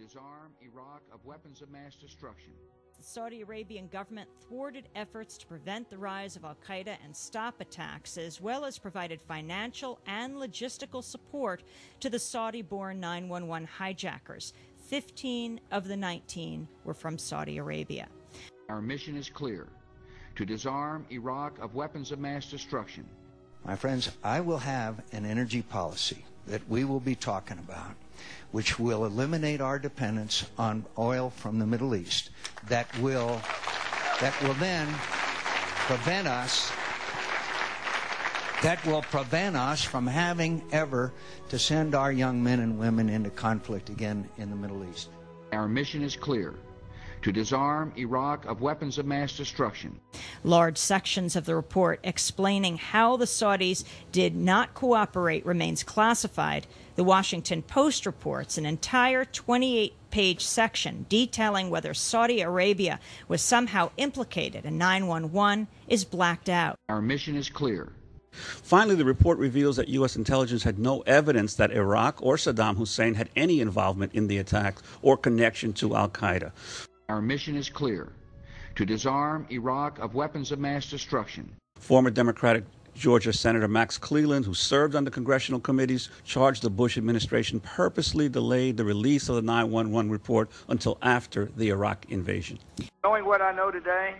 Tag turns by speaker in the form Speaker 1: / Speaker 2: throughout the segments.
Speaker 1: disarm Iraq of weapons of mass destruction.
Speaker 2: The Saudi Arabian government thwarted efforts to prevent the rise of al-Qaeda and stop attacks, as well as provided financial and logistical support to the Saudi-born 911 hijackers. 15 of the 19 were from Saudi Arabia.
Speaker 1: Our mission is clear: to disarm Iraq of weapons of mass destruction.
Speaker 3: My friends, I will have an energy policy that we will be talking about, which will eliminate our dependence on oil from the Middle East, that will then prevent us from having ever to send our young men and women into conflict again in the Middle East.
Speaker 1: Our mission is clear: to disarm Iraq of weapons of mass destruction.
Speaker 2: Large sections of the report explaining how the Saudis did not cooperate remains classified. The Washington Post reports an entire 28-page section detailing whether Saudi Arabia was somehow implicated in 911 is blacked out.
Speaker 1: Our mission is clear.
Speaker 4: Finally, the report reveals that U.S. intelligence had no evidence that Iraq or Saddam Hussein had any involvement in the attacks or connection to al-Qaeda.
Speaker 1: Our mission is clear: to disarm Iraq of weapons of mass destruction.
Speaker 4: Former Democratic Georgia Senator Max Cleland, who served on the congressional committees, charged the Bush administration purposely delayed the release of the 911 report until after the Iraq invasion.
Speaker 5: Knowing what I know today,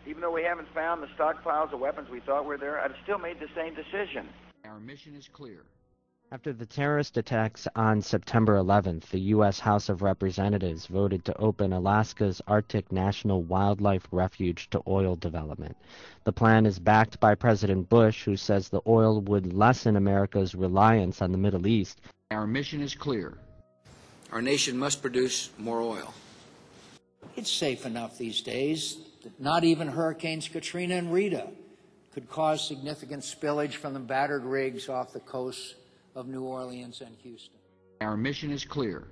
Speaker 5: even though we haven't found the stockpiles of weapons we thought were there, I'd still made the same decision.
Speaker 1: Our mission is clear.
Speaker 6: After the terrorist attacks on September 11th, the U.S. House of Representatives voted to open Alaska's Arctic National Wildlife Refuge to oil development. The plan is backed by President Bush, who says the oil would lessen America's reliance on the Middle East.
Speaker 1: Our mission is clear.
Speaker 7: Our nation must produce more oil.
Speaker 8: It's safe enough these days that not even Hurricanes Katrina and Rita could cause significant spillage from the battered rigs off the coasts of New Orleans and Houston.
Speaker 1: Our mission is clear.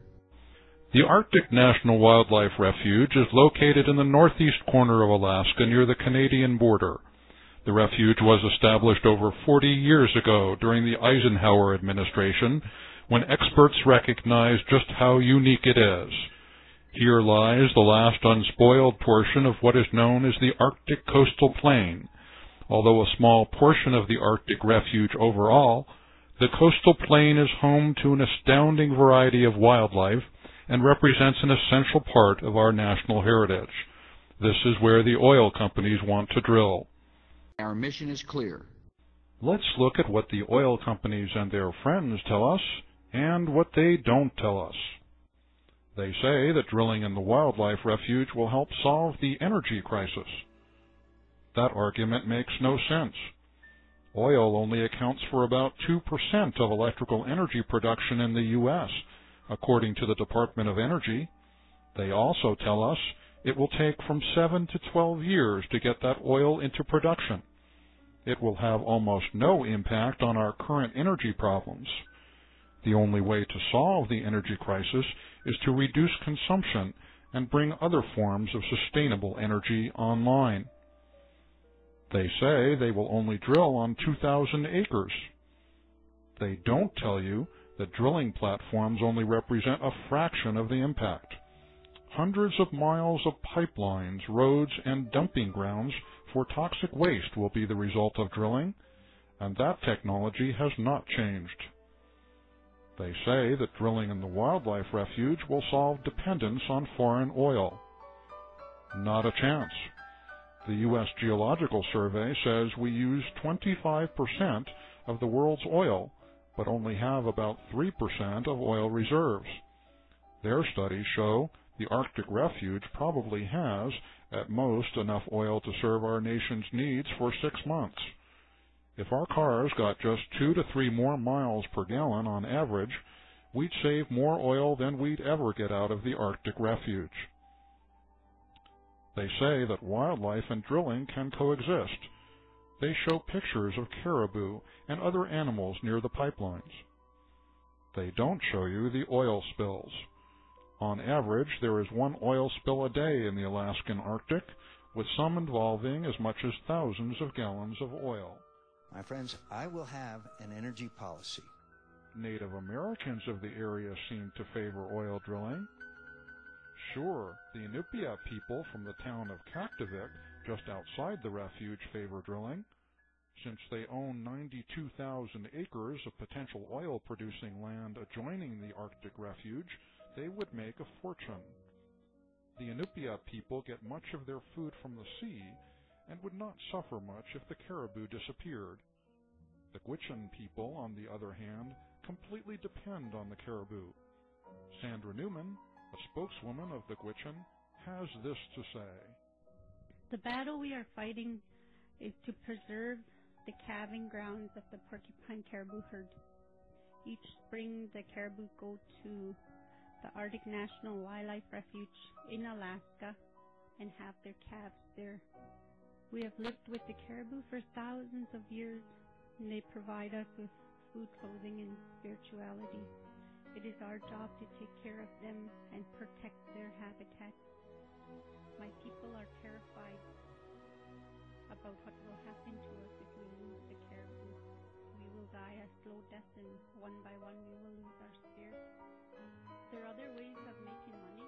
Speaker 9: The Arctic National Wildlife Refuge is located in the northeast corner of Alaska near the Canadian border. The refuge was established over 40 years ago during the Eisenhower administration, when experts recognized just how unique it is. Here lies the last unspoiled portion of what is known as the Arctic Coastal Plain. Although a small portion of the Arctic Refuge overall, the coastal plain is home to an astounding variety of wildlife and represents an essential part of our national heritage. This is where the oil companies want to drill.
Speaker 1: Our mission is clear.
Speaker 9: Let's look at what the oil companies and their friends tell us and what they don't tell us. They say that drilling in the wildlife refuge will help solve the energy crisis. That argument makes no sense. Oil only accounts for about 2% of electrical energy production in the U.S., according to the Department of Energy. They also tell us it will take from 7 to 12 years to get that oil into production. It will have almost no impact on our current energy problems. The only way to solve the energy crisis is to reduce consumption and bring other forms of sustainable energy online. They say they will only drill on 2,000 acres. They don't tell you that drilling platforms only represent a fraction of the impact. Hundreds of miles of pipelines, roads, and dumping grounds for toxic waste will be the result of drilling, and that technology has not changed. They say that drilling in the wildlife refuge will solve dependence on foreign oil. Not a chance. The U.S. Geological Survey says we use 25% of the world's oil, but only have about 3% of oil reserves. Their studies show the Arctic Refuge probably has, at most, enough oil to serve our nation's needs for 6 months. If our cars got just 2 to 3 more miles per gallon on average, we'd save more oil than we'd ever get out of the Arctic Refuge. They say that wildlife and drilling can coexist. They show pictures of caribou and other animals near the pipelines. They don't show you the oil spills. On average, there is 1 oil spill a day in the Alaskan Arctic, with some involving as much as thousands of gallons of oil.
Speaker 3: My friends, I will have an energy policy.
Speaker 9: Native Americans of the area seem to favor oil drilling. Sure, the Inupiat people from the town of Kaktovik, just outside the refuge, favor drilling. Since they own 92,000 acres of potential oil-producing land adjoining the Arctic refuge, they would make a fortune. The Inupiat people get much of their food from the sea and would not suffer much if the caribou disappeared. The Gwich'in people, on the other hand, completely depend on the caribou. Sandra Newman, a spokeswoman of the Gwich'in, has this to say.
Speaker 10: The battle we are fighting is to preserve the calving grounds of the porcupine caribou herd. Each spring, the caribou go to the Arctic National Wildlife Refuge in Alaska and have their calves there. We have lived with the caribou for thousands of years, and they provide us with food, clothing, and spirituality. It is our job to take care of them and protect their habitat. My people are terrified about what will happen to us if we lose the caribou. We will die a slow death, and one by one we will lose our spirit. There are other ways of making money.